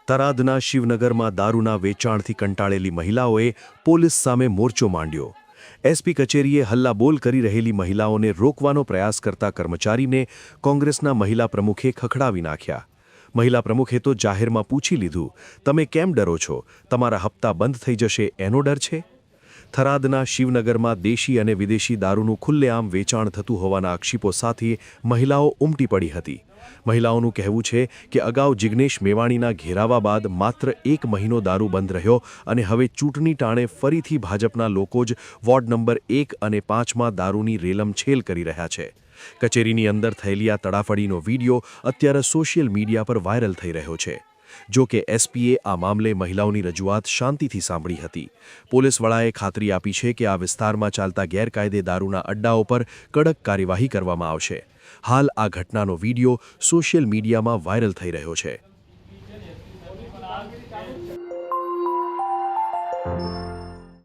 થરાદના શિવનગરમાં દારૂના વેચાણથી કંટાળેલી મહિલાઓએ પોલીસ સામે મોરચો માંડ્યો. એસપી કચેરીએ હલ્લાબોલ કરી રહેલી મહિલાઓને રોકવાનો પ્રયાસ કરતા કર્મચારીને કોંગ્રેસના મહિલા પ્રમુખે ખખડાવી નાખ્યા. મહિલા પ્રમુખે તો જાહેરમાં પૂછી લીધું, તમે કેમ ડરો છો? તમારા હપ્તા બંધ થઈ જશે એનો ડર છે? થરાદના શિવનગરમાં દેશી અને વિદેશી દારૂનું ખુલ્લેઆમ વેચાણ થતું હોવાના આક્ષેપો સાથે મહિલાઓ ઉમટી પડી હતી. મહિલાઓનું કહેવું છે કે અગાઉ જિગ્નેશ મેવાણીના ઘેરાવા બાદ માત્ર 1 મહિનો દારૂ બંધ રહ્યો અને હવે ચૂંટણી ટાણે ફરીથી ભાજપના લોકો જ વોર્ડ નંબર 1 અને 5માં દારૂની રેલમછેલ કરી રહ્યા છે. કચેરીની અંદર થયેલી આ તડાફડીનો વિડીયો અત્યારે સોશિયલ મીડિયા પર વાયરલ થઈ રહ્યો છે. જો કે એસપીએ આ મામલે મહિલાઓની રજૂઆત શાંતિથી સાંભળી હતી. પોલીસ વડાએ ખાતરી આપી છે કે આ વિસ્તારમાં ચાલતા ગેરકાયદે દારૂના અડ્ડાઓ પર કડક કાર્યવાહી કરવામાં આવશે. હાલ આ ઘટનાનો વિડીયો સોશિયલ મીડિયામાં વાયરલ થઈ રહ્યો છે.